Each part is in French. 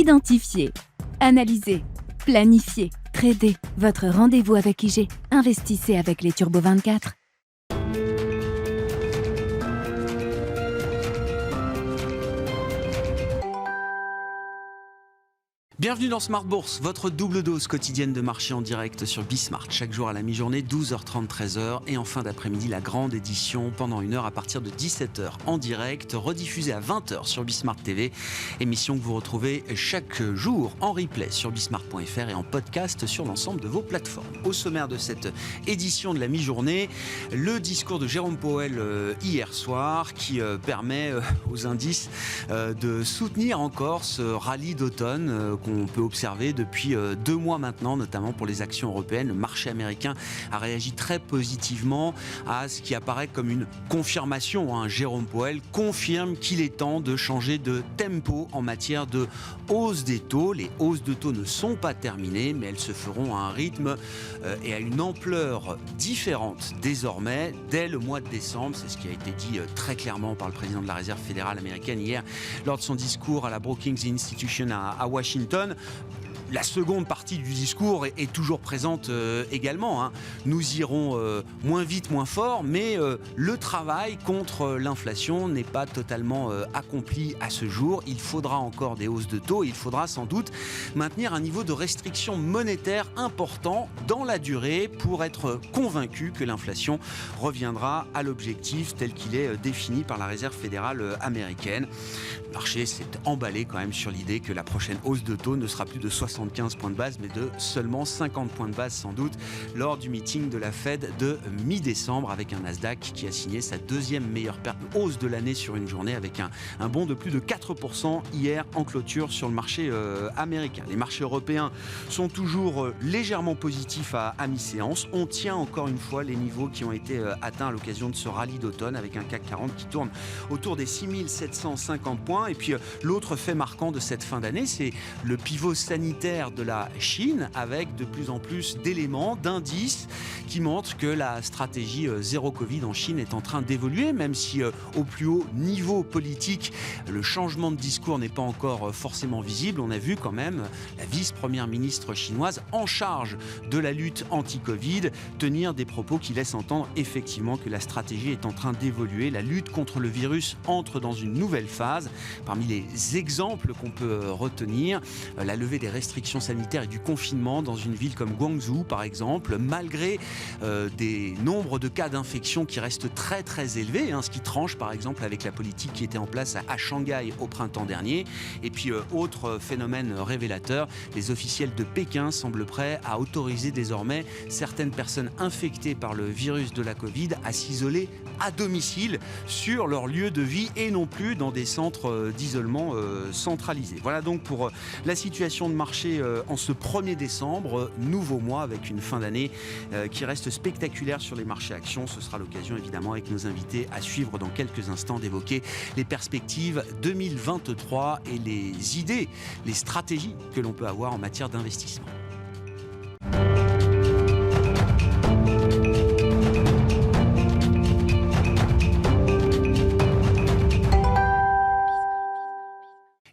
Identifier, analyser, planifier, trader. Votre rendez-vous avec IG. Investissez avec les Turbo 24. Bienvenue dans Smart Bourse, votre double dose quotidienne de marché en direct sur Bismart. Chaque jour à la mi-journée, 12h30, 13h. Et en fin d'après-midi, la grande édition pendant une heure à partir de 17h en direct, rediffusée à 20h sur Bismart TV. Émission que vous retrouvez chaque jour en replay sur bismart.fr et en podcast sur l'ensemble de vos plateformes. Au sommaire de cette édition de la mi-journée, le discours de Jérôme Powell hier soir qui permet aux indices de soutenir encore ce rallye d'automne qu'on peut observer depuis 2 mois maintenant, notamment pour les actions européennes. Le marché américain a réagi très positivement à ce qui apparaît comme une confirmation. Jérôme Powell confirme qu'il est temps de changer de tempo en matière de hausse des taux. Les hausses de taux ne sont pas terminées, mais elles se feront à un rythme et à une ampleur différente désormais dès le mois de décembre. C'est ce qui a été dit très clairement par le président de la Réserve fédérale américaine hier lors de son discours à la Brookings Institution à Washington. La seconde partie du discours est toujours présente également. Nous irons moins vite, moins fort, mais le travail contre l'inflation n'est pas totalement accompli à ce jour. Il faudra encore des hausses de taux et il faudra sans doute maintenir un niveau de restriction monétaire important dans la durée pour être convaincu que l'inflation reviendra à l'objectif tel qu'il est défini par la Réserve fédérale américaine. Le marché s'est emballé quand même sur l'idée que la prochaine hausse de taux ne sera plus de 75 points de base, mais de seulement 50 points de base sans doute lors du meeting de la Fed de mi-décembre, avec un Nasdaq qui a signé sa deuxième meilleure hausse de l'année sur une journée, avec un bond de plus de 4% hier en clôture sur le marché américain. Les marchés européens sont toujours légèrement positifs à mi-séance. On tient encore une fois les niveaux qui ont été atteints à l'occasion de ce rallye d'automne, avec un CAC 40 qui tourne autour des 6750 points. Et puis l'autre fait marquant de cette fin d'année, c'est le pivot sanitaire de la Chine, avec de plus en plus d'éléments, d'indices qui montrent que la stratégie zéro Covid en Chine est en train d'évoluer, même si au plus haut niveau politique, le changement de discours n'est pas encore forcément visible. On a vu quand même la vice-première ministre chinoise en charge de la lutte anti-Covid tenir des propos qui laissent entendre effectivement que la stratégie est en train d'évoluer. La lutte contre le virus entre dans une nouvelle phase. Parmi les exemples qu'on peut retenir, la levée des restrictions sanitaires et du confinement dans une ville comme Guangzhou par exemple, malgré des nombres de cas d'infection qui restent très très élevés, ce qui tranche par exemple avec la politique qui était en place à Shanghai au printemps dernier. Et puis autre phénomène révélateur, les officiels de Pékin semblent prêts à autoriser désormais certaines personnes infectées par le virus de la Covid à s'isoler à domicile sur leur lieu de vie et non plus dans des centres d'isolement centralisés. Voilà donc pour la situation de marché en ce 1er décembre, nouveau mois avec une fin d'année qui reste spectaculaire sur les marchés actions. Ce sera l'occasion évidemment avec nos invités à suivre dans quelques instants d'évoquer les perspectives 2023 et les idées, les stratégies que l'on peut avoir en matière d'investissement.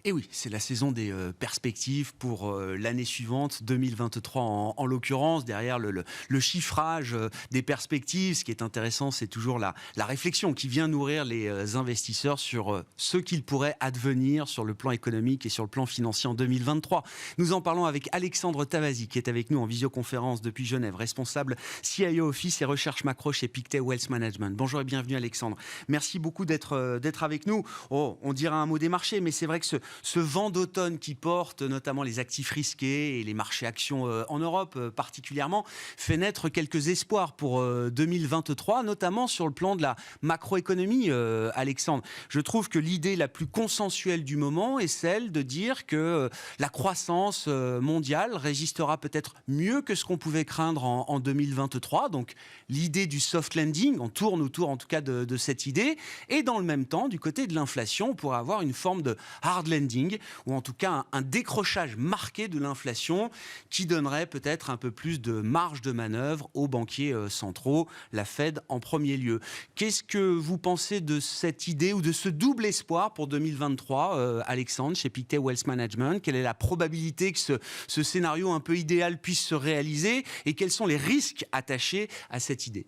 Et oui, c'est la saison des perspectives pour l'année suivante, 2023 en l'occurrence. Derrière le chiffrage des perspectives, ce qui est intéressant, c'est toujours la réflexion qui vient nourrir les investisseurs sur ce qu'ils pourraient advenir sur le plan économique et sur le plan financier en 2023. Nous en parlons avec Alexandre Tavasi, qui est avec nous en visioconférence depuis Genève, responsable CIO Office et recherche macro chez Pictet Wealth Management. Bonjour et bienvenue Alexandre. Merci beaucoup d'être avec nous. On dira un mot des marchés, mais c'est vrai que ce vent d'automne qui porte notamment les actifs risqués et les marchés actions en Europe particulièrement fait naître quelques espoirs pour 2023, notamment sur le plan de la macroéconomie, Alexandre. Je trouve que l'idée la plus consensuelle du moment est celle de dire que la croissance mondiale résistera peut-être mieux que ce qu'on pouvait craindre en 2023. Donc l'idée du soft landing, on tourne autour en tout cas de cette idée. Et dans le même temps, du côté de l'inflation, on pourrait avoir une forme de hard landing, loading, ou en tout cas un décrochage marqué de l'inflation qui donnerait peut-être un peu plus de marge de manœuvre aux banquiers centraux, la Fed en premier lieu. Qu'est-ce que vous pensez de cette idée ou de ce double espoir pour 2023, Alexandre, chez Pictet Wealth Management? Quelle est la probabilité que ce scénario un peu idéal puisse se réaliser et quels sont les risques attachés à cette idée?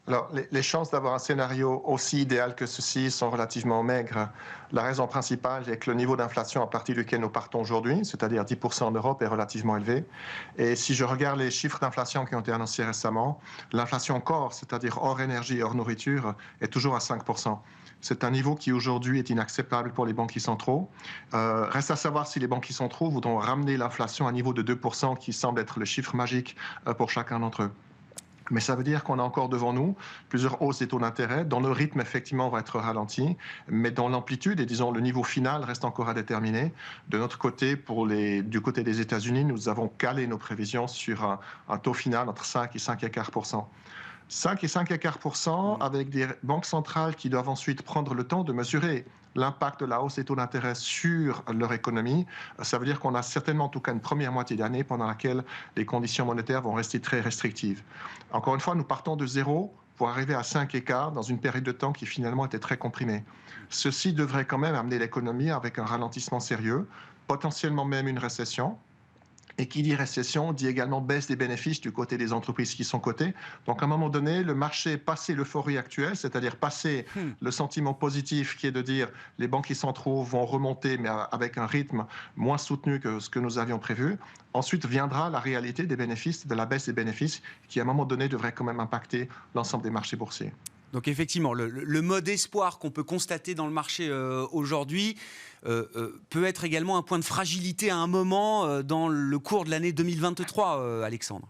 Alors, les chances d'avoir un scénario aussi idéal que ceci sont relativement maigres. La raison principale est que le niveau d'inflation à partir duquel nous partons aujourd'hui, c'est-à-dire 10% en Europe, est relativement élevé. Et si je regarde les chiffres d'inflation qui ont été annoncés récemment, l'inflation corps, c'est-à-dire hors énergie et hors nourriture, est toujours à 5%. C'est un niveau qui aujourd'hui est inacceptable pour les banquiers centraux. Reste à savoir si les banquiers centraux voudront ramener l'inflation à un niveau de 2%, qui semble être le chiffre magique pour chacun d'entre eux. Mais ça veut dire qu'on a encore devant nous plusieurs hausses des taux d'intérêt dont le rythme effectivement va être ralenti, mais dont l'amplitude et disons le niveau final reste encore à déterminer. De notre côté, du côté des États-Unis, nous avons calé nos prévisions sur un taux final entre 5 et 5,25%. 5 et 5,25% avec des banques centrales qui doivent ensuite prendre le temps de mesurer l'impact de la hausse des taux d'intérêt sur leur économie. Ça veut dire qu'on a certainement en tout cas une première moitié d'année pendant laquelle les conditions monétaires vont rester très restrictives. Encore une fois, nous partons de zéro pour arriver à 5 écarts dans une période de temps qui finalement était très comprimée. Ceci devrait quand même amener l'économie avec un ralentissement sérieux, potentiellement même une récession. Et qui dit récession dit également baisse des bénéfices du côté des entreprises qui sont cotées. Donc à un moment donné, le marché, passé l'euphorie actuelle, c'est-à-dire passé le sentiment positif qui est de dire les banquiers centraux vont remonter, mais avec un rythme moins soutenu que ce que nous avions prévu. Ensuite viendra la réalité des bénéfices, de la baisse des bénéfices, qui à un moment donné devrait quand même impacter l'ensemble des marchés boursiers. Donc effectivement, le mode espoir qu'on peut constater dans le marché aujourd'hui peut être également un point de fragilité à un moment dans le cours de l'année 2023, Alexandre.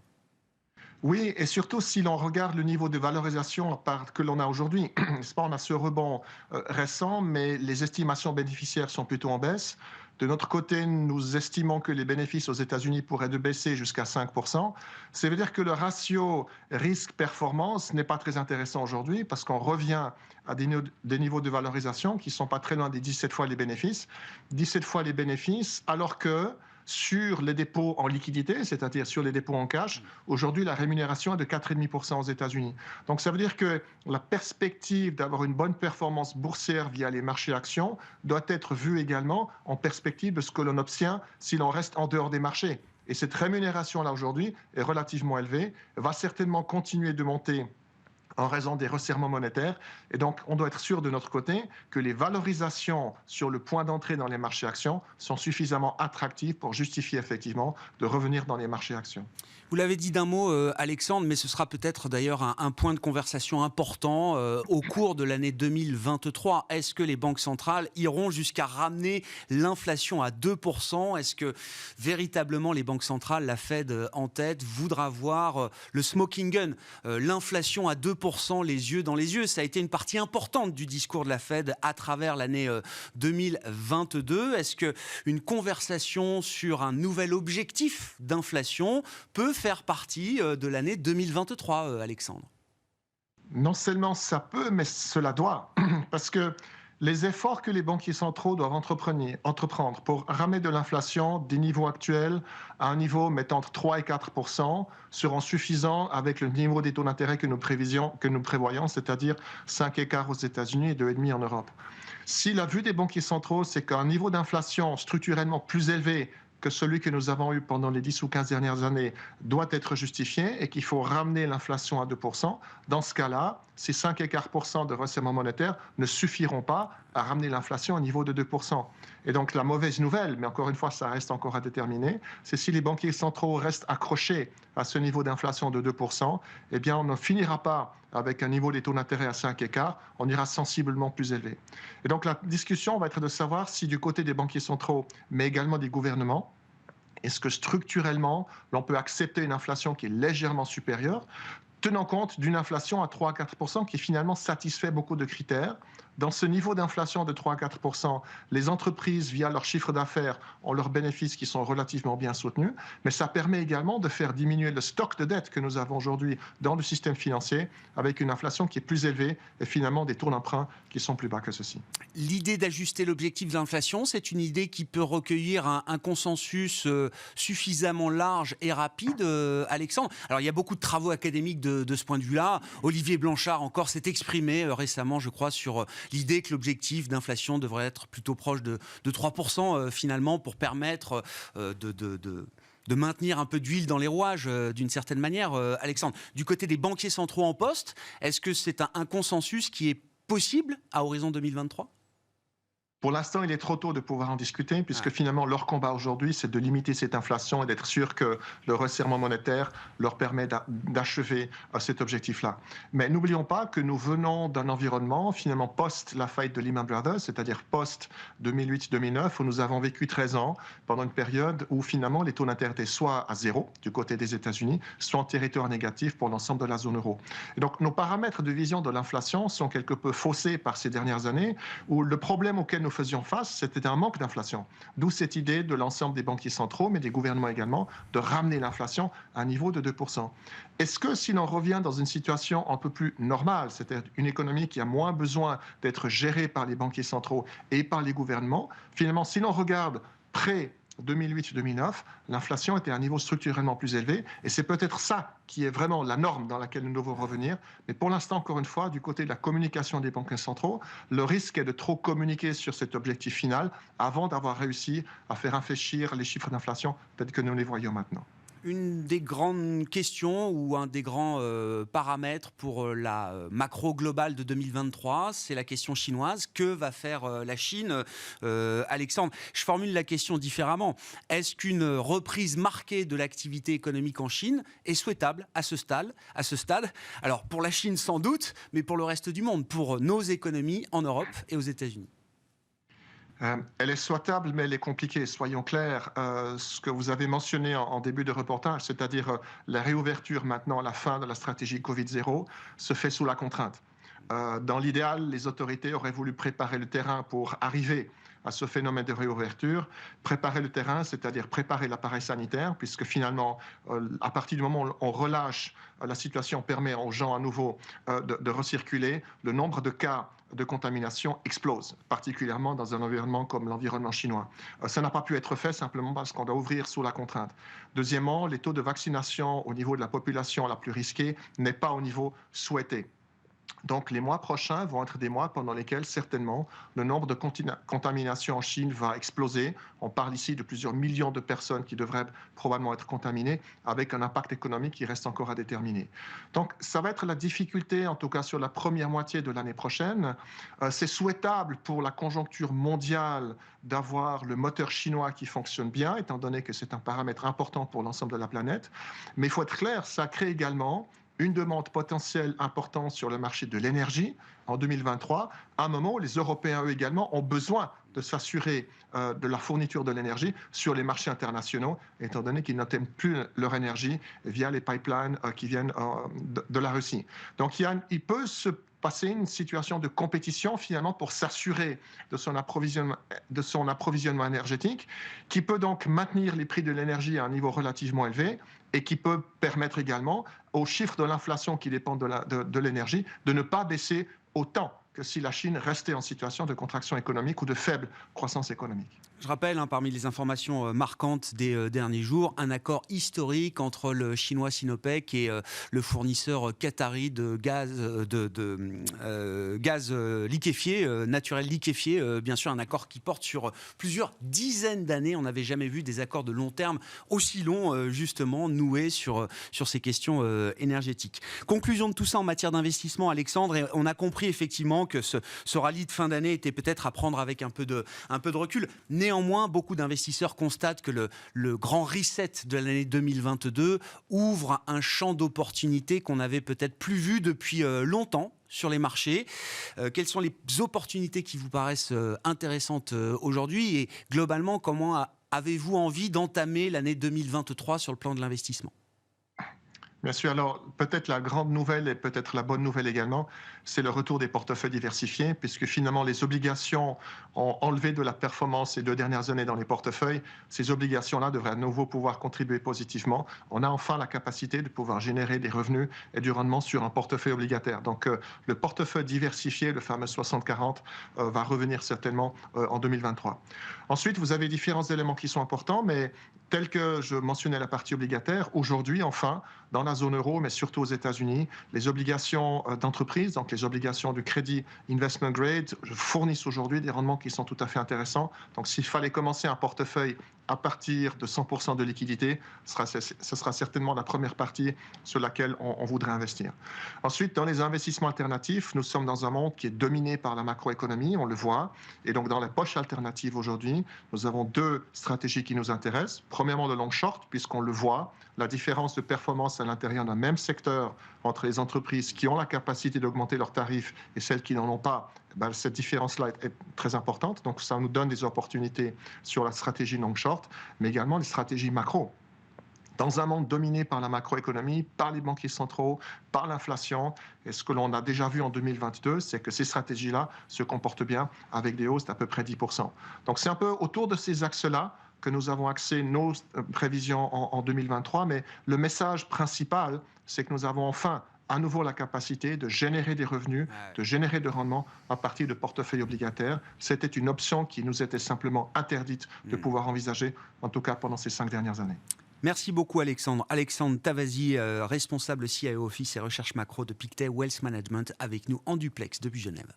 Oui, et surtout si l'on regarde le niveau de valorisation que l'on a aujourd'hui. On a ce rebond récent, mais les estimations bénéficiaires sont plutôt en baisse. De notre côté, nous estimons que les bénéfices aux États-Unis pourraient baisser jusqu'à 5%. Ça veut dire que le ratio risque-performance n'est pas très intéressant aujourd'hui parce qu'on revient à des niveaux de valorisation qui ne sont pas très loin des 17 fois les bénéfices. 17 fois les bénéfices, alors que sur les dépôts en liquidité, c'est-à-dire sur les dépôts en cash, aujourd'hui, la rémunération est de 4,5% aux États-Unis. Donc, ça veut dire que la perspective d'avoir une bonne performance boursière via les marchés actions doit être vue également en perspective de ce que l'on obtient si l'on reste en dehors des marchés. Et cette rémunération-là, aujourd'hui, est relativement élevée, va certainement continuer de monter en raison des resserrements monétaires. Et donc, on doit être sûr de notre côté que les valorisations sur le point d'entrée dans les marchés actions sont suffisamment attractives pour justifier effectivement de revenir dans les marchés actions. Vous l'avez dit d'un mot, Alexandre, mais ce sera peut-être d'ailleurs un point de conversation important au cours de l'année 2023. Est-ce que les banques centrales iront jusqu'à ramener l'inflation à 2%? Est-ce que véritablement les banques centrales, la Fed en tête, voudra voir le smoking gun, l'inflation à 2%, les yeux dans les yeux? Ça a été une partie importante du discours de la Fed à travers l'année 2022. Est-ce qu'une conversation sur un nouvel objectif d'inflation peut faire partie de l'année 2023, Alexandre? Non seulement ça peut, mais cela doit. Parce que les efforts que les banquiers centraux doivent entreprendre pour ramener de l'inflation des niveaux actuels à un niveau mettant entre 3 et 4% seront suffisants avec le niveau des taux d'intérêt que nous prévoyons, c'est-à-dire 5 écarts aux États-Unis et 2,5 en Europe. Si la vue des banquiers centraux, c'est qu'un niveau d'inflation structurellement plus élevé que celui que nous avons eu pendant les 10 ou 15 dernières années doit être justifié et qu'il faut ramener l'inflation à 2%. Dans ce cas-là, ces 5 écarts de resserrement monétaire ne suffiront pas à ramener l'inflation à un niveau de 2%. Et donc la mauvaise nouvelle, mais encore une fois, ça reste encore à déterminer, c'est si les banquiers centraux restent accrochés à ce niveau d'inflation de 2%, eh bien on ne finira pas avec un niveau des taux d'intérêt à 5 écarts, on ira sensiblement plus élevé. Et donc la discussion va être de savoir si du côté des banquiers centraux, mais également des gouvernements, est-ce que structurellement, l'on peut accepter une inflation qui est légèrement supérieure, tenant compte d'une inflation à 3 à 4% qui finalement satisfait beaucoup de critères, Dans ce niveau d'inflation de 3 à 4%, les entreprises, via leur chiffre d'affaires, ont leurs bénéfices qui sont relativement bien soutenus, mais ça permet également de faire diminuer le stock de dette que nous avons aujourd'hui dans le système financier, avec une inflation qui est plus élevée et finalement des taux d'emprunt qui sont plus bas que ceci. L'idée d'ajuster l'objectif de l'inflation, c'est une idée qui peut recueillir un consensus suffisamment large et rapide, Alexandre. Alors, il y a beaucoup de travaux académiques de ce point de vue-là. Olivier Blanchard encore s'est exprimé récemment, je crois, sur l'idée que l'objectif d'inflation devrait être plutôt proche de 3% finalement, pour permettre de maintenir un peu d'huile dans les rouages, d'une certaine manière. Alexandre, du côté des banquiers centraux en poste, est-ce que c'est un consensus qui est possible à horizon 2023 ? Pour l'instant, il est trop tôt de pouvoir en discuter, puisque finalement, leur combat aujourd'hui, c'est de limiter cette inflation et d'être sûr que le resserrement monétaire leur permet d'achever cet objectif-là. Mais n'oublions pas que nous venons d'un environnement, finalement, post la faillite de Lehman Brothers, c'est-à-dire post 2008-2009, où nous avons vécu 13 ans, pendant une période où finalement les taux d'intérêt étaient soit à zéro du côté des États-Unis, soit en territoire négatif pour l'ensemble de la zone euro. Et donc, nos paramètres de vision de l'inflation sont quelque peu faussés par ces dernières années, où le problème auquel nous faisions face, c'était un manque d'inflation. D'où cette idée de l'ensemble des banquiers centraux, mais des gouvernements également, de ramener l'inflation à un niveau de 2%. Est-ce que si l'on revient dans une situation un peu plus normale, c'est-à-dire une économie qui a moins besoin d'être gérée par les banquiers centraux et par les gouvernements, finalement, si l'on regarde près 2008-2009, l'inflation était à un niveau structurellement plus élevé, et c'est peut-être ça qui est vraiment la norme dans laquelle nous devons revenir. Mais pour l'instant, encore une fois, du côté de la communication des banquiers centraux, le risque est de trop communiquer sur cet objectif final avant d'avoir réussi à faire infléchir les chiffres d'inflation tels que nous les voyons maintenant. Une des grandes questions ou un des grands paramètres pour la macro globale de 2023, c'est la question chinoise. Que va faire la Chine, Alexandre? Je formule la question différemment. Est-ce qu'une reprise marquée de l'activité économique en Chine est souhaitable à ce stade? Alors pour la Chine sans doute, mais pour le reste du monde, pour nos économies en Europe et aux États-Unis? Elle est souhaitable, mais elle est compliquée. Soyons clairs, ce que vous avez mentionné en début de reportage, c'est-à-dire la réouverture maintenant, la fin de la stratégie Covid-0, se fait sous la contrainte. Dans l'idéal, les autorités auraient voulu préparer le terrain pour arriver à ce phénomène de réouverture. Préparer le terrain, c'est-à-dire préparer l'appareil sanitaire, puisque finalement, à partir du moment où on relâche, la situation permet aux gens à nouveau de recirculer. Le nombre de cas de contamination explose, particulièrement dans un environnement comme l'environnement chinois. Ça n'a pas pu être fait simplement parce qu'on doit ouvrir sous la contrainte. Deuxièmement, les taux de vaccination au niveau de la population la plus risquée n'est pas au niveau souhaité. Donc les mois prochains vont être des mois pendant lesquels certainement le nombre de contaminations en Chine va exploser. On parle ici de plusieurs millions de personnes qui devraient probablement être contaminées, avec un impact économique qui reste encore à déterminer. Donc ça va être la difficulté, en tout cas sur la première moitié de l'année prochaine. C'est souhaitable pour la conjoncture mondiale d'avoir le moteur chinois qui fonctionne bien, étant donné que c'est un paramètre important pour l'ensemble de la planète. Mais il faut être clair, ça crée également une demande potentielle importante sur le marché de l'énergie en 2023, à un moment où les Européens, eux également, ont besoin de s'assurer de la fourniture de l'énergie sur les marchés internationaux, étant donné qu'ils n'obtiennent plus leur énergie via les pipelines qui viennent de la Russie. Donc il peut se passer une situation de compétition finalement pour s'assurer de son approvisionnement énergétique, qui peut donc maintenir les prix de l'énergie à un niveau relativement élevé et qui peut permettre également aux chiffres de l'inflation qui dépendent de l'énergie de ne pas baisser autant que si la Chine restait en situation de contraction économique ou de faible croissance économique. Je rappelle, parmi les informations marquantes des derniers jours, un accord historique entre le chinois Sinopec et le fournisseur qatari de gaz liquéfié, naturel liquéfié, bien sûr, un accord qui porte sur plusieurs dizaines d'années. On n'avait jamais vu des accords de long terme aussi longs, justement, noués sur ces questions énergétiques. Conclusion de tout ça en matière d'investissement, Alexandre, et on a compris effectivement que ce rallye de fin d'année était peut-être à prendre avec un peu de recul. Néanmoins, beaucoup d'investisseurs constatent que le grand reset de l'année 2022 ouvre un champ d'opportunités qu'on n'avait peut-être plus vu depuis longtemps sur les marchés. Quelles sont les opportunités qui vous paraissent intéressantes aujourd'hui? Et globalement, comment avez-vous envie d'entamer l'année 2023 sur le plan de l'investissement? Bien sûr, alors peut-être la grande nouvelle et peut-être la bonne nouvelle également, c'est le retour des portefeuilles diversifiés, puisque finalement les obligations ont enlevé de la performance ces 2 dernières années dans les portefeuilles. Ces obligations-là devraient à nouveau pouvoir contribuer positivement. On a enfin la capacité de pouvoir générer des revenus et du rendement sur un portefeuille obligataire. Donc le portefeuille diversifié, le fameux 60-40, va revenir certainement en 2023. Ensuite, vous avez différents éléments qui sont importants, mais tel que je mentionnais la partie obligataire, aujourd'hui, enfin, dans la zone euro, mais surtout aux États-Unis, les obligations d'entreprise, donc les obligations du crédit investment grade, fournissent aujourd'hui des rendements qui sont tout à fait intéressants. Donc, s'il fallait commencer un portefeuille à partir de 100% de liquidité, ce sera certainement la première partie sur laquelle on voudrait investir. Ensuite, dans les investissements alternatifs, nous sommes dans un monde qui est dominé par la macroéconomie, on le voit. Et donc, dans la poche alternative aujourd'hui, nous avons 2 stratégies qui nous intéressent. Premièrement, le long short, puisqu'on le voit, la différence de performance à l'intérieur d'un même secteur entre les entreprises qui ont la capacité d'augmenter leurs tarifs et celles qui n'en ont pas, ben, cette différence-là est très importante. Donc, ça nous donne des opportunités sur la stratégie long short, mais également les stratégies macro. Dans un monde dominé par la macroéconomie, par les banquiers centraux, par l'inflation, et ce que l'on a déjà vu en 2022, c'est que ces stratégies-là se comportent bien avec des hausses d'à peu près 10%. Donc c'est un peu autour de ces axes-là que nous avons axé nos prévisions en 2023, mais le message principal, c'est que nous avons enfin à nouveau la capacité de générer des revenus, de générer de rendements à partir de portefeuilles obligataires. C'était une option qui nous était simplement interdite de pouvoir envisager, en tout cas pendant ces 5 dernières années. Merci beaucoup Alexandre. Alexandre Tavasi, responsable CIO Office et recherche macro de Pictet Wealth Management, avec nous en duplex depuis Genève.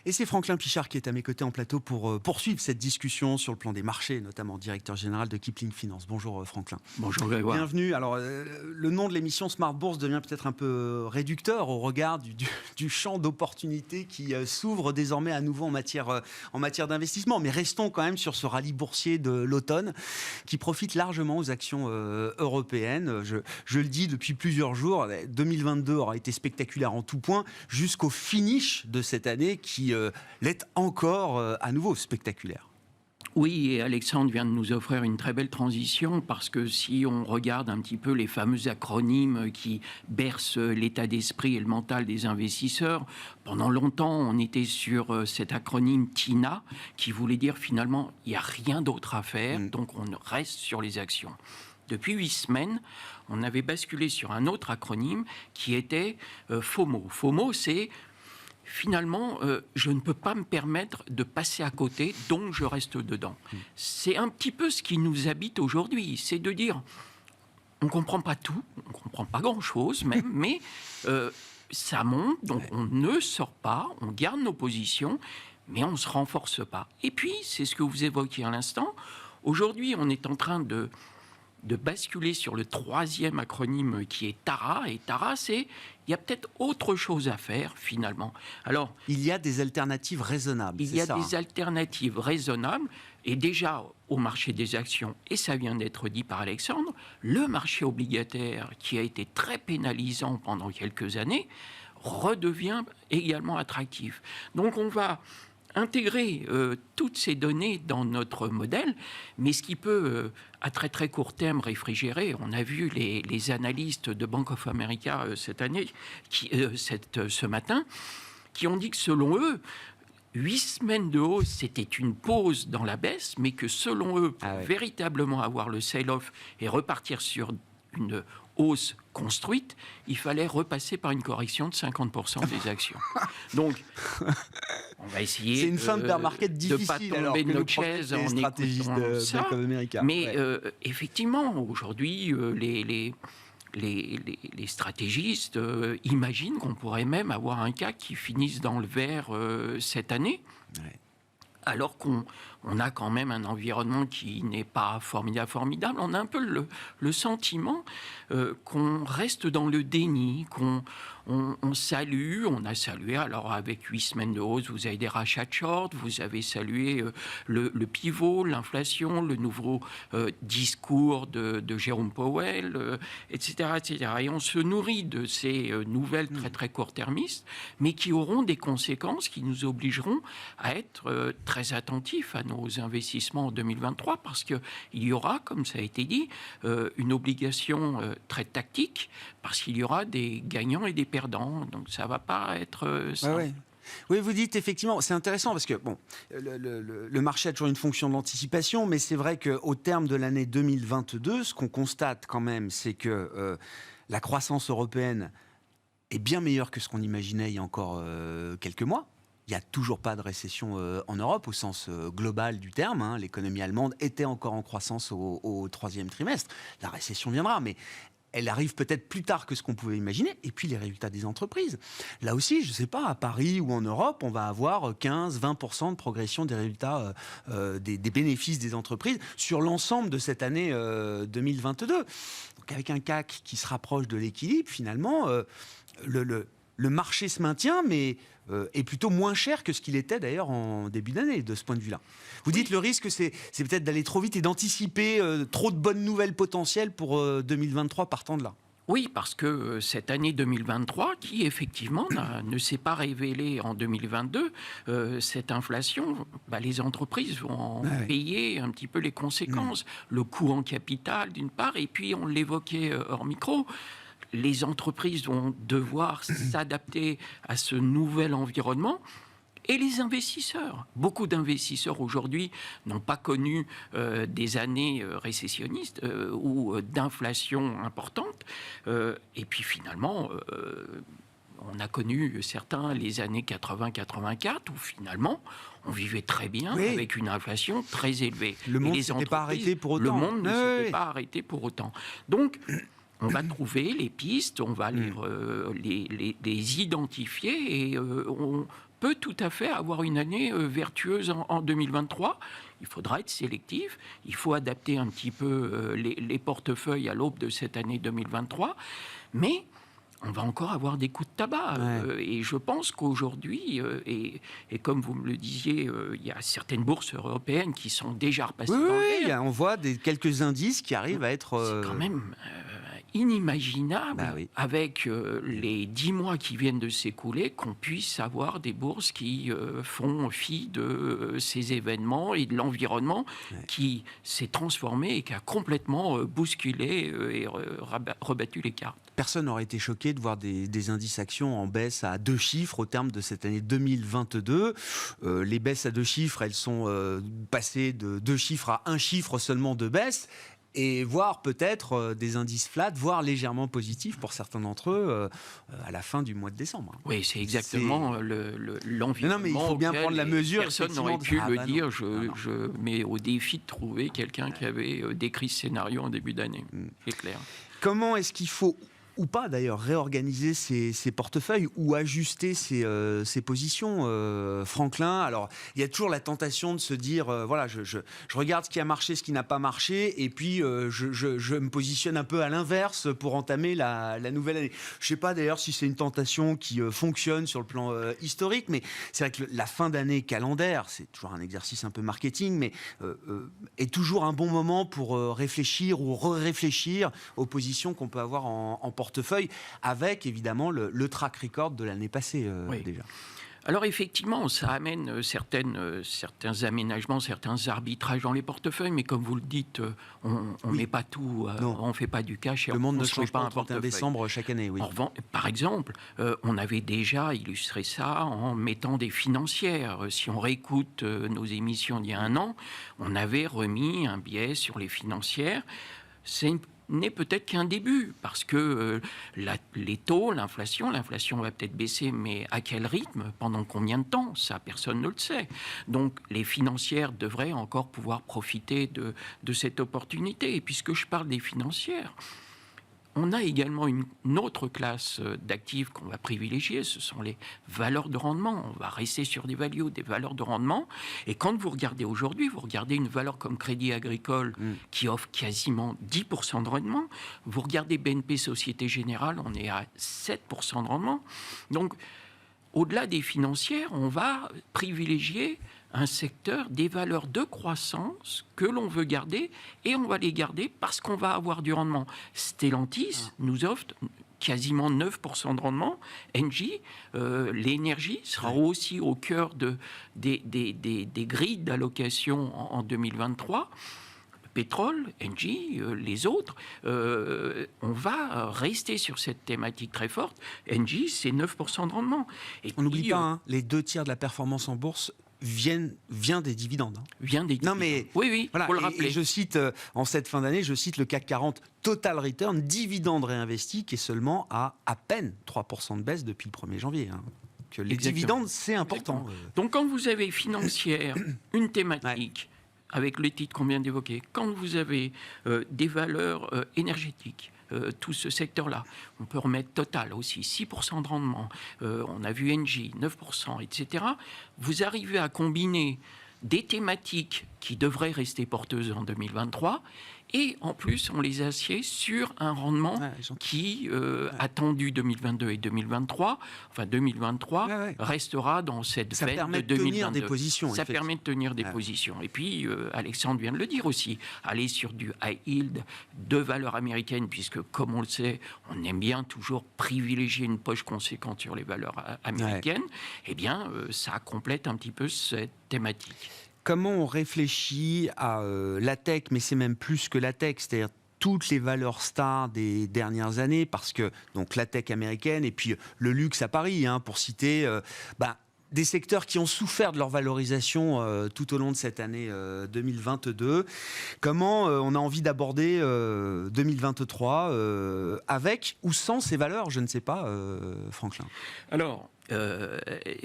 Et c'est Franklin Pichard qui est à mes côtés en plateau pour poursuivre cette discussion sur le plan des marchés, notamment directeur général de Kipling Finance. Bonjour Franklin. Bonjour Grégoire. Bienvenue. Alors, le nom de l'émission Smart Bourse devient peut-être un peu réducteur au regard du champ d'opportunités qui s'ouvre désormais à nouveau en matière d'investissement. Mais restons quand même sur ce rallye boursier de l'automne qui profite largement aux actions européennes. Je le dis depuis plusieurs jours, 2022 aura été spectaculaire en tout point jusqu'au finish de cette année qui l'est encore à nouveau spectaculaire. Oui, et Alexandre vient de nous offrir une très belle transition parce que si on regarde un petit peu les fameux acronymes qui bercent l'état d'esprit et le mental des investisseurs, pendant longtemps on était sur cet acronyme TINA qui voulait dire finalement il n'y a rien d'autre à faire, donc on reste sur les actions. Depuis 8 semaines, on avait basculé sur un autre acronyme qui était FOMO. FOMO, c'est finalement, je ne peux pas me permettre de passer à côté, donc je reste dedans. C'est un petit peu ce qui nous habite aujourd'hui, c'est de dire, on ne comprend pas tout, on ne comprend pas grand-chose même, mais ça monte, donc on ne sort pas, on garde nos positions, mais on ne se renforce pas. Et puis, c'est ce que vous évoquiez à l'instant, aujourd'hui, on est en train de basculer sur le 3e acronyme qui est TARA. Et TARA, c'est il y a peut-être autre chose à faire finalement. Alors, il y a des alternatives raisonnables. Il y a des alternatives raisonnables. Et déjà, au marché des actions, et ça vient d'être dit par Alexandre, le marché obligataire qui a été très pénalisant pendant quelques années redevient également attractif. Donc on va intégrer toutes ces données dans notre modèle, mais ce qui peut, à très très court terme, réfrigérer. On a vu les analystes de Bank of America cette année, ce matin, qui ont dit que selon eux, 8 semaines de hausse, c'était une pause dans la baisse, mais que selon eux, pour véritablement avoir le sell-off et repartir sur une hausse construite, il fallait repasser par une correction de 50% des actions. Donc, on va essayer c'est une fin de bear market difficile, de ne pas tomber de notre chaise en écoutant de ça. Bank of America. Mais effectivement, aujourd'hui, les stratégistes imaginent qu'on pourrait même avoir un CAC qui finisse dans le vert cette année. Ouais. Alors qu'on on a quand même un environnement qui n'est pas formidable. On a un peu le sentiment qu'on reste dans le déni, on salue, on a salué, alors avec 8 semaines de hausse, vous avez des rachats de short, vous avez salué le pivot, l'inflation, le nouveau discours de Jérôme Powell, etc., etc. Et on se nourrit de ces nouvelles très très court-termistes, mais qui auront des conséquences qui nous obligeront à être très attentifs à nos investissements en 2023, parce qu'il y aura, comme ça a été dit, une obligation très tactique, parce qu'il y aura des gagnants et des perdants, donc ça ne va pas être simple. Ouais. Oui, vous dites effectivement, c'est intéressant parce que bon, le marché a toujours une fonction d'anticipation, mais c'est vrai qu'au terme de l'année 2022, ce qu'on constate quand même, c'est que la croissance européenne est bien meilleure que ce qu'on imaginait il y a encore quelques mois. Il n'y a toujours pas de récession en Europe au sens global du terme. Hein. L'économie allemande était encore en croissance au troisième trimestre. La récession viendra, mais elle arrive peut-être plus tard que ce qu'on pouvait imaginer. Et puis les résultats des entreprises. Là aussi, je ne sais pas, à Paris ou en Europe, on va avoir 15-20% de progression des résultats des bénéfices des entreprises sur l'ensemble de cette année 2022. Donc avec un CAC qui se rapproche de l'équilibre, finalement, le marché se maintient, mais est plutôt moins cher que ce qu'il était d'ailleurs en début d'année, de ce point de vue-là. Vous dites le risque, c'est peut-être d'aller trop vite et d'anticiper trop de bonnes nouvelles potentielles pour 2023 partant de là. Oui, parce que cette année 2023, qui effectivement ne s'est pas révélée en 2022, cette inflation, les entreprises vont en payer un petit peu les conséquences. Le coût en capital, d'une part, et puis on l'évoquait hors micro, les entreprises vont devoir s'adapter à ce nouvel environnement. Et les investisseurs. Beaucoup d'investisseurs aujourd'hui n'ont pas connu des années récessionnistes ou d'inflation importante. Et puis finalement, on a connu certains les années 80-84 où finalement on vivait très bien avec une inflation très élevée. Le monde ne s'était pas arrêté pour autant. Le monde ne s'était pas arrêté pour autant. Donc, on va trouver les pistes, on va les identifier et on peut tout à fait avoir une année vertueuse en 2023. Il faudra être sélectif, il faut adapter un petit peu les portefeuilles à l'aube de cette année 2023, mais on va encore avoir des coups de tabac. Et je pense qu'aujourd'hui, et comme vous me le disiez, il y a certaines bourses européennes qui sont déjà repassées dans le vert. On voit quelques indices qui arrivent à être... C'est quand même inimaginable, avec les 10 mois qui viennent de s'écouler, qu'on puisse avoir des bourses qui font fi de ces événements et de l'environnement qui s'est transformé et qui a complètement bousculé et rebattu les cartes. Personne n'aurait été choqué de voir des indices actions en baisse à 2 chiffres au terme de cette année 2022. Les baisses à 2 chiffres, elles sont passées de 2 chiffres à 1 chiffre seulement de baisse. Et voir peut-être des indices flats, voire légèrement positifs pour certains d'entre eux à la fin du mois de décembre. Oui, c'est exactement l'environnement. Non, mais il faut bien prendre la mesure. Personne n'aurait pu le dire. Je mets au défi de trouver quelqu'un qui avait décrit ce scénario en début d'année. C'est clair. Comment est-ce qu'il faut ou pas d'ailleurs réorganiser ses portefeuilles ou ajuster ses positions, Franklin? Alors il y a toujours la tentation de se dire voilà, je regarde ce qui a marché, ce qui n'a pas marché, et puis je me positionne un peu à l'inverse pour entamer la nouvelle année. Je sais pas d'ailleurs si c'est une tentation qui fonctionne sur le plan historique, mais c'est vrai que la fin d'année calendaire, c'est toujours un exercice un peu marketing, mais est toujours un bon moment pour réfléchir ou réfléchir aux positions qu'on peut avoir en portefeuille, avec évidemment le track record de l'année passée déjà. Alors effectivement, ça amène certains aménagements, certains arbitrages dans les portefeuilles, mais comme vous le dites, on ne met pas tout, on ne fait pas du cash. Le monde ne change pas un 31 décembre chaque année. Oui. Par exemple, on avait déjà illustré ça en mettant des financières. Si on réécoute nos émissions d'il y a 1 an, on avait remis un biais sur les financières. N'est peut-être qu'un début, parce que les taux, l'inflation va peut-être baisser, mais à quel rythme, pendant combien de temps, ça personne ne le sait. Donc les financières devraient encore pouvoir profiter de cette opportunité. Et puisque je parle des financières, On a également une autre classe d'actifs qu'on va privilégier, ce sont les valeurs de rendement. On va rester sur des values, des valeurs de rendement. Et quand vous regardez aujourd'hui, vous regardez une valeur comme Crédit Agricole qui offre quasiment 10% de rendement. Vous regardez BNP Société Générale, on est à 7% de rendement. Donc, au-delà des financières, on va privilégier un secteur des valeurs de croissance que l'on veut garder, et on va les garder parce qu'on va avoir du rendement. Stellantis nous offre quasiment 9% de rendement. Engie, l'énergie sera aussi au cœur des grilles d'allocation en 2023. Pétrole, Engie, les autres, on va rester sur cette thématique très forte. Engie, c'est 9% de rendement. Et on n'oublie pas, les 2/3 de la performance en bourse vient des dividendes. Vient des dividendes. Non mais oui, voilà, faut le rappeler. Et je cite, en cette fin d'année, je cite le CAC 40 Total Return, dividende réinvesti, qui est seulement à peine 3% de baisse depuis le 1er janvier. Que les dividendes, c'est important. Donc quand vous avez financière, une thématique, avec le titre qu'on vient d'évoquer, quand vous avez des valeurs énergétiques, tout ce secteur-là, on peut remettre Total aussi, 6% de rendement, on a vu Engie, 9%, etc. Vous arrivez à combiner des thématiques qui devraient rester porteuses en 2023, et en plus, on les assied sur un rendement qui, attendu 2022 et 2023, enfin 2023, restera dans cette veine de 2022. Ça permet de tenir des positions. Ça permet de tenir des positions. Et puis, Alexandre vient de le dire aussi, aller sur du high yield de valeur américaine, puisque, comme on le sait, on aime bien toujours privilégier une poche conséquente sur les valeurs américaines, eh bien, ça complète un petit peu cette thématique. Comment on réfléchit à la tech, mais c'est même plus que la tech, c'est-à-dire toutes les valeurs stars des dernières années, parce que donc la tech américaine et puis le luxe à Paris, pour citer des secteurs qui ont souffert de leur valorisation tout au long de cette année 2022. Comment on a envie d'aborder 2023 avec ou sans ces valeurs, je ne sais pas, Franklin. Alors,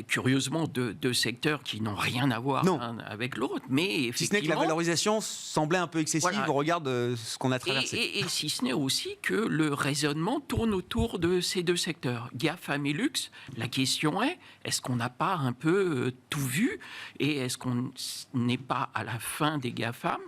curieusement, deux secteurs qui n'ont rien à voir avec l'autre, mais effectivement... Si ce n'est que la valorisation semblait un peu excessive au regard de ce qu'on a traversé. Et si ce n'est aussi que le raisonnement tourne autour de ces deux secteurs, GAFAM et luxe. La question est-ce qu'on n'a pas un peu tout vu, et est-ce qu'on n'est pas à la fin des GAFAM?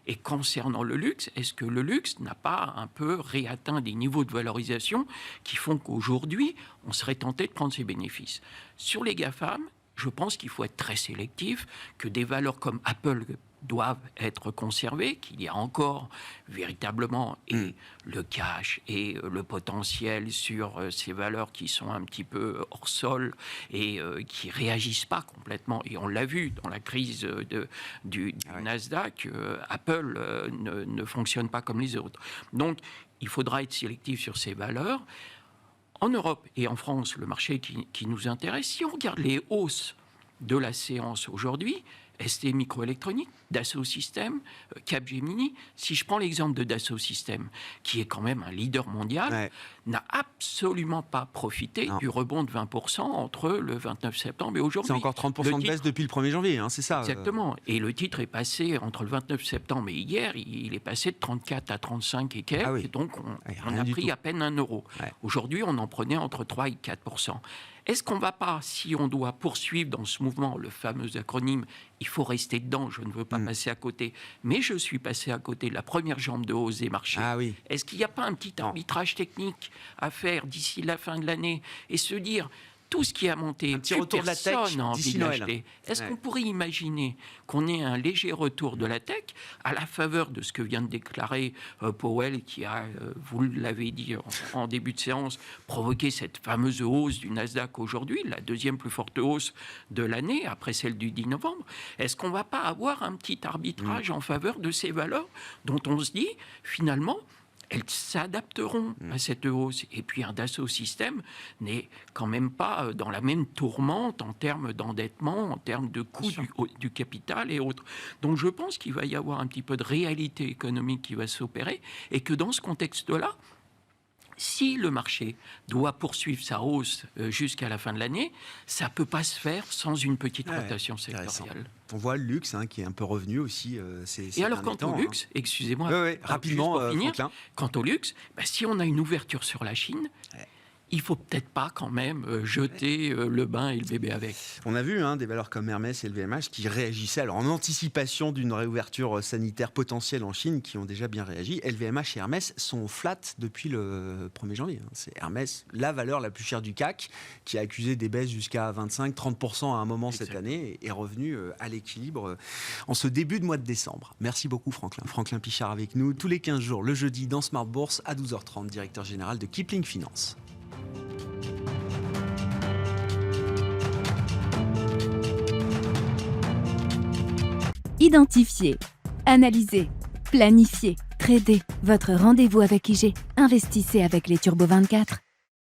Et concernant le luxe, est-ce que le luxe n'a pas un peu réatteint des niveaux de valorisation qui font qu'aujourd'hui, on serait tenté de prendre ses bénéfices? Sur les GAFAM, je pense qu'il faut être très sélectif, que des valeurs comme Apple doivent être conservées, qu'il y a encore véritablement et le cash et le potentiel sur ces valeurs qui sont un petit peu hors sol et qui ne réagissent pas complètement. Et on l'a vu dans la crise du Nasdaq, Apple ne fonctionne pas comme les autres. Donc, il faudra être sélectif sur ces valeurs. En Europe et en France, le marché qui nous intéresse, si on regarde les hausses de la séance aujourd'hui, ST Microélectronique, Dassault Systèmes, Capgemini. Si je prends l'exemple de Dassault Systèmes, qui est quand même un leader mondial, n'a absolument pas profité du rebond de 20% entre le 29 septembre et aujourd'hui. C'est encore 30% de baisse depuis le 1er janvier, c'est ça. Exactement. Et le titre est passé entre le 29 septembre et hier, il est passé de 34 à 35 et quelques. Et donc, on a pris à peine 1 euro. Aujourd'hui, on en prenait entre 3 et 4%. Est-ce qu'on ne va pas, si on doit poursuivre dans ce mouvement, le fameux acronyme, il faut rester dedans, je ne veux pas passer à côté, mais je suis passé à côté de la première jambe de hausse des marchés. Est-ce qu'il n'y a pas un petit arbitrage technique à faire d'ici la fin de l'année et se dire... Tout ce qui a monté, un petit retour de la tech d'ici Noël. Est-ce qu'on pourrait imaginer qu'on ait un léger retour de la tech à la faveur de ce que vient de déclarer Powell, qui a, vous l'avez dit en début de séance, provoqué cette fameuse hausse du Nasdaq aujourd'hui, la deuxième plus forte hausse de l'année, après celle du 10 novembre. Est-ce qu'on ne va pas avoir un petit arbitrage en faveur de ces valeurs dont on se dit, finalement, elles s'adapteront à cette hausse. Et puis un Dassault Systèmes n'est quand même pas dans la même tourmente en termes d'endettement, en termes de coût du capital et autres. Donc je pense qu'il va y avoir un petit peu de réalité économique qui va s'opérer et que dans ce contexte-là, Si le marché doit poursuivre sa hausse jusqu'à la fin de l'année, ça ne peut pas se faire sans une petite rotation sectorielle. On voit le luxe qui est un peu revenu aussi. Et alors, quant au luxe, excusez-moi, rapidement, juste pour finir, Franklin. quant au luxe, si on a une ouverture sur la Chine, il faut peut-être pas quand même jeter le bain et le bébé avec. On a vu des valeurs comme Hermès et LVMH qui réagissaient alors en anticipation d'une réouverture sanitaire potentielle en Chine, qui ont déjà bien réagi. LVMH et Hermès sont flat depuis le 1er janvier. C'est Hermès, la valeur la plus chère du CAC, qui a accusé des baisses jusqu'à 25-30% à un moment cette année, et est revenu à l'équilibre en ce début de mois de décembre. Merci beaucoup Franklin. Franklin Pichard avec nous tous les 15 jours, le jeudi dans Smart Bourse à 12h30, directeur général de Kipling Finance. Identifiez, analysez, planifiez, tradez. Votre rendez-vous avec IG. Investissez avec les Turbo 24.